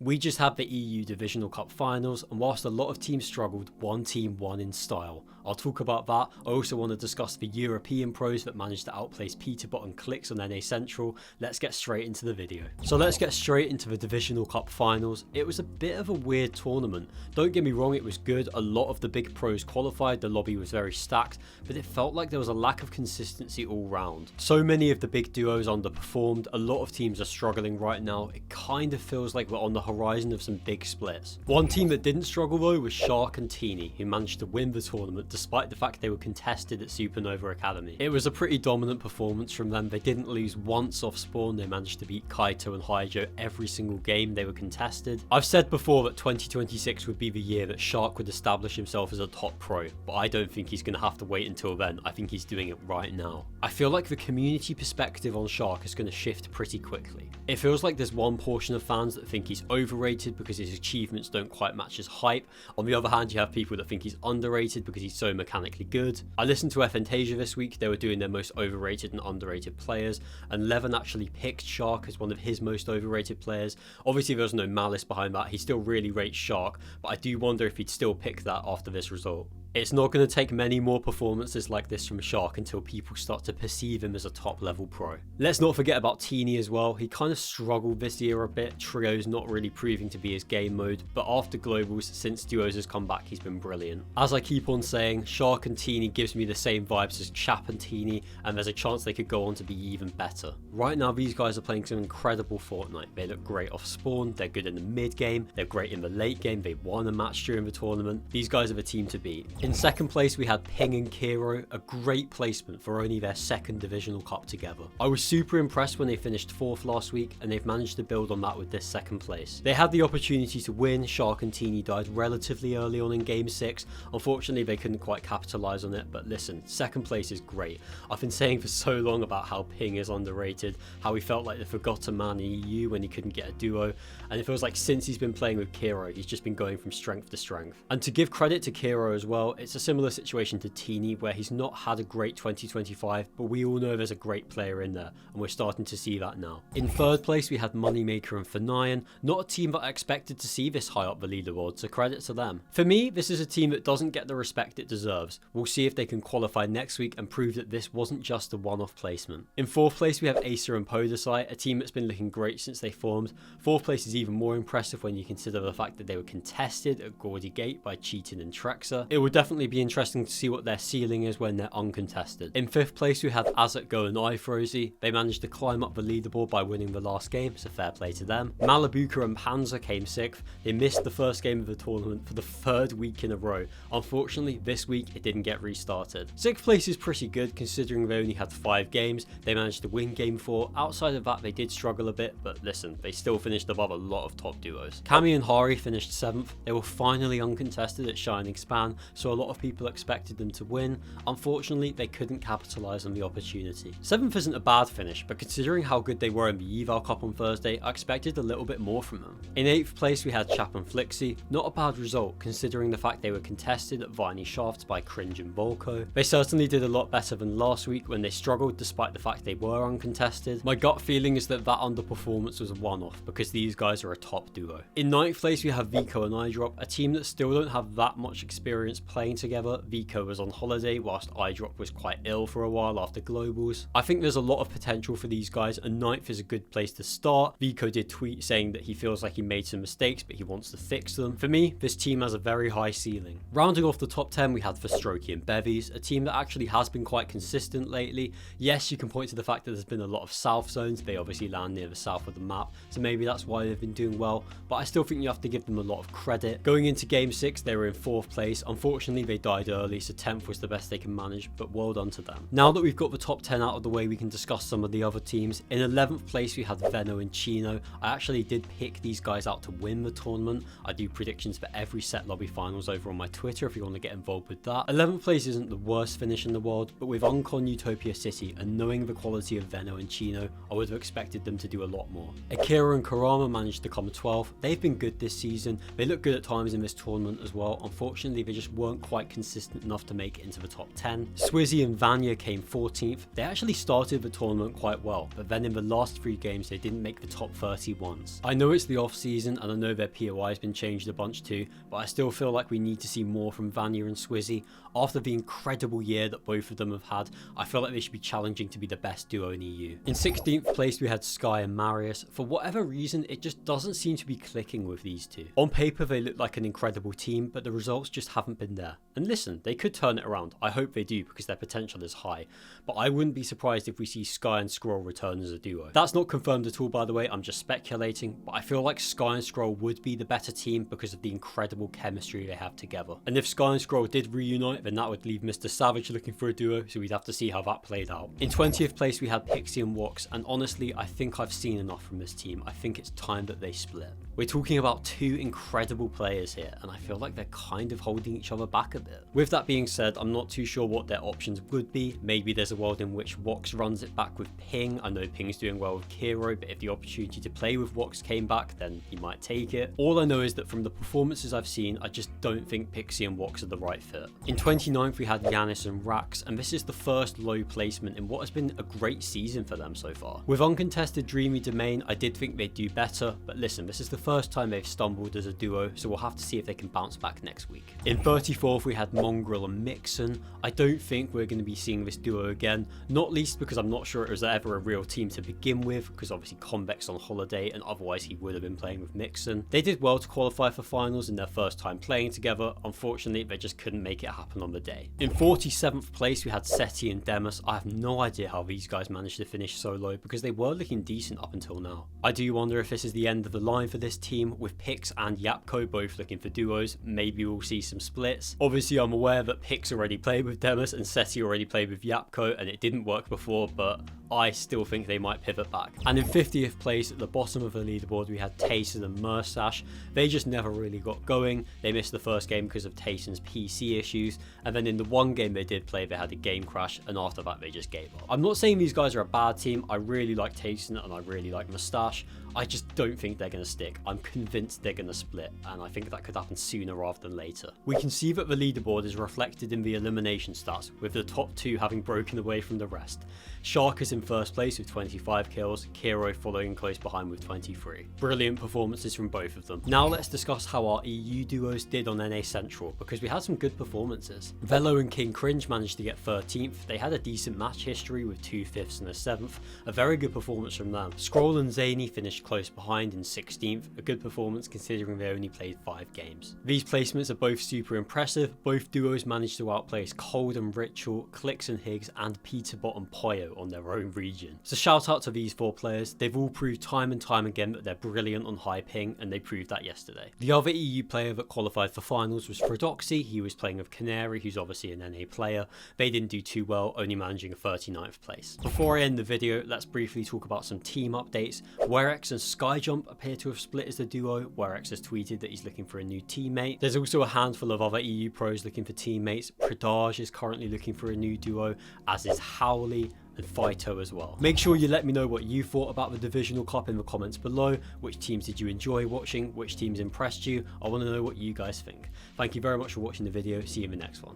We just had the EU Divisional Cup finals, and whilst a lot of teams struggled, one team won in style. I'll talk about that. I also want to discuss the European pros that managed to outplace Peterbot and Clix on NA Central. Let's get straight into the video. So let's get straight into the Divisional Cup finals. It was a bit of a weird tournament. Don't get me wrong, it was good. A lot of the big pros qualified, the lobby was very stacked, but it felt like there was a lack of consistency all round. So many of the big duos underperformed. A lot of teams are struggling right now. It kind of feels like we're on the horizon of some big splits. One team that didn't struggle though was Shark and Teeny, who managed to win the tournament despite the fact they were contested at Supernova Academy. It was a pretty dominant performance from them. They didn't lose once off spawn. They managed to beat Kaito and Haijo every single game they were contested. I've said before that 2026 would be the year that Shark would establish himself as a top pro, but I don't think he's going to have to wait until then. I think he's doing it right now. I feel like the community perspective on Shark is going to shift pretty quickly. It feels like there's one portion of fans that think he's overrated because his achievements don't quite match his hype. On the other hand, you have people that think he's underrated because he's so mechanically good. I listened to Fantasia this week. They were doing their most overrated and underrated players, and Levin actually picked Shark as one of his most overrated players. Obviously there's no malice behind that. He still really rates Shark, but I do wonder if he'd still pick that after this result. It's not going to take many more performances like this from Shark until people start to perceive him as a top level pro. Let's not forget about Teeny as well. He kind of struggled this year a bit. Trio's not really proving to be his game mode, but after Globals, since Duos has come back, he's been brilliant. As I keep on saying, Shark and Teeny gives me the same vibes as Chap and Teeny, and there's a chance they could go on to be even better. Right now these guys are playing some incredible Fortnite. They look great off spawn, they're good in the mid game, they're great in the late game, they won a match during the tournament. These guys are the team to beat. In second place we had Ping and Kiro, a great placement for only their second Divisional Cup together. I was super impressed when they finished 4th last week, and they've managed to build on that with this second place. They had the opportunity to win. Shark and Teeny died relatively early on in game 6. Unfortunately they couldn't quite capitalise on it, but listen, second place is great. I've been saying for so long about how Ping is underrated, how he felt like the forgotten man in EU when he couldn't get a duo, and it feels like since he's been playing with Kiro, he's just been going from strength to strength. And to give credit to Kiro as well, it's a similar situation to Teeny where he's not had a great 2025, but we all know there's a great player in there, and we're starting to see that now. In third place we had Moneymaker and Fanayan, not a team that I expected to see this high up the leaderboard, so credit to them. For me, this is a team that doesn't get the respect it deserves. We'll see if they can qualify next week and prove that this wasn't just a one-off placement. In 4th place we have Acer and Podesai, a team that's been looking great since they formed. 4th place is even more impressive when you consider the fact that they were contested at Gordy Gate by Cheatin and Trexa. It will definitely be interesting to see what their ceiling is when they're uncontested. In 5th place we had Azat Go and iFrozy. They managed to climb up the leaderboard by winning the last game, so fair play to them. Malibuka and Panzer came 6th. They missed the first game of the tournament for the 3rd week in a row. Unfortunately this week it didn't get restarted. 6th place is pretty good considering they only had 5 games. They managed to win game 4. Outside of that they did struggle a bit, but listen, they still finished above a lot of top duos. Kami and Hari finished 7th. They were finally uncontested at Shining Span, so a lot of people expected them to win. Unfortunately they couldn't capitalise on the opportunity. 7th isn't a bad finish, but considering how good they were in the Eval Cup on Thursday, I expected a little bit more from them. In 8th place we had Chap and Flixie. Not a bad result considering the fact they were contested at Viney Shafts by Cringe and Volko. They certainly did a lot better than last week when they struggled despite the fact they were uncontested. My gut feeling is that underperformance was a one-off because these guys are a top duo. In 9th place we have Vico and iDrop, a team that still don't have that much experience playing together. Vico was on holiday whilst iDrop was quite ill for a while after Globals. I think there's a lot of potential for these guys, and 9th is a good place to start. Vico did tweet saying that he feels like he made some mistakes but he wants to fix them. For me, this team has a very high ceiling. Rounding off the top 10 we had Vostroki and Bevies, a team that actually has been quite consistent lately. Yes, you can point to the fact that there's been a lot of south zones. They obviously land near the south of the map, so maybe that's why they've been doing well, but I still think you have to give them a lot of credit. Going into game 6 they were in 4th place. Unfortunately they died early, so 10th was the best they can manage, but well done to them. Now that we've got the top 10 out of the way, we can discuss some of the other teams. In 11th place we had Veno and Chino. I actually did pick these guys out to win the tournament. I do predictions for every set lobby finals over on my Twitter if you want to get involved with that. 11th place isn't the worst finish in the world, but with Uncon Utopia City and knowing the quality of Veno and Chino, I would have expected them to do a lot more. Akira and Karama managed to come 12th. They've been good this season. They look good at times in this tournament as well. Unfortunately they just weren't quite consistent enough to make it into the top 10. Swizzy and Vanya came 14th. They actually started the tournament quite well, but then in the last 3 games they didn't make the top 30 once. I know it's the the off season, and I know their POI has been changed a bunch too, but I still feel like we need to see more from Vanya and Swizzy. After the incredible year that both of them have had, I feel like they should be challenging to be the best duo in EU. In 16th place we had Sky and Marius. For whatever reason, it just doesn't seem to be clicking with these two. On paper they look like an incredible team, but the results just haven't been there. And listen, they could turn it around. I hope they do, because their potential is high. But I wouldn't be surprised if we see Sky and Scroll return as a duo. That's not confirmed at all, by the way, I'm just speculating, but I feel like Sky and Scroll would be the better team because of the incredible chemistry they have together. And if Sky and Scroll did reunite, then that would leave Mr. Savage looking for a duo, so we'd have to see how that played out. In 20th place we had Pixie and Wox, and honestly I think I've seen enough from this team. I think it's time that they split. We're talking about two incredible players here, and I feel like they're kind of holding each other back a bit. With that being said, I'm not too sure what their options would be. Maybe there's a world in which Wox runs it back with Ping. I know Ping's doing well with Kiro, but if the opportunity to play with Wox came back, then he might take it. All I know is that from the performances I've seen, I just don't think Pixie and Wox are the right fit. In 29th we had Yanis and Rax, and this is the first low placement in what has been a great season for them so far. With uncontested Dreamy Domain, I did think they'd do better, but listen, this is the first time they've stumbled as a duo, so we'll have to see if they can bounce back next week. In 34th we had Mongrel and Mixon. I don't think we're going to be seeing this duo again, not least because I'm not sure it was ever a real team to begin with, because obviously Convex on holiday and otherwise he would have been playing with Mixon. They did well to qualify for finals in their first time playing together. Unfortunately they just couldn't make it happen on the day. In 47th place we had Seti and Demus. I have no idea how these guys managed to finish so low, because they were looking decent up until now. I do wonder if this is the end of the line for this team, with Pix and Yapko both looking for duos. Maybe we'll see some splits. Obviously I'm aware that Pix already played with Demus and Seti already played with Yapko, and it didn't work before, but I still think they might pivot back. And in 50th place at the bottom of the leaderboard we had Tayson and Mursash. They just never really got going. They missed the first game because of Tayson's PC issues, and then in the one game they did play they had a game crash, and after that they just gave up. I'm not saying these guys are a bad team. I really like Tayson and I really like Moustache. I just don't think they're going to stick. I'm convinced they're going to split, and I think that could happen sooner rather than later. We can see that the leaderboard is reflected in the elimination stats, with the top two having broken away from the rest. Shark is in first place with 25 kills, Kiro following close behind with 23. Brilliant performances from both of them. Now let's discuss how our EU duos did on NA Central, because we had some good performances. Velo and King Cringe managed to get 13th. They had a decent match history with 2 5ths and a 7th. A very good performance from them. Scroll and Zany finished close behind in 16th, a good performance considering they only played 5 games. These placements are both super impressive. Both duos managed to outplace Cold and Ritual, Clix and Higgs, and Peterbot and Poyo on their own region. So shout out to these 4 players. They've all proved time and time again that they're brilliant on high ping, and they proved that yesterday. The other EU player that qualified for finals was Fredoxy. He was playing with Canary, who's obviously an NA player. They didn't do too well, only managing a 39th place. Before I end the video, let's briefly talk about some team updates. Werex and Skyjump appear to have split as the duo. Werex has tweeted that he's looking for a new teammate. There's also a handful of other EU pros looking for teammates. Predage is currently looking for a new duo, as is Howley and Phyto as well. Make sure you let me know what you thought about the Divisional Cup in the comments below. Which teams did you enjoy watching? Which teams impressed you? I want to know what you guys think. Thank you very much for watching the video. See you in the next one.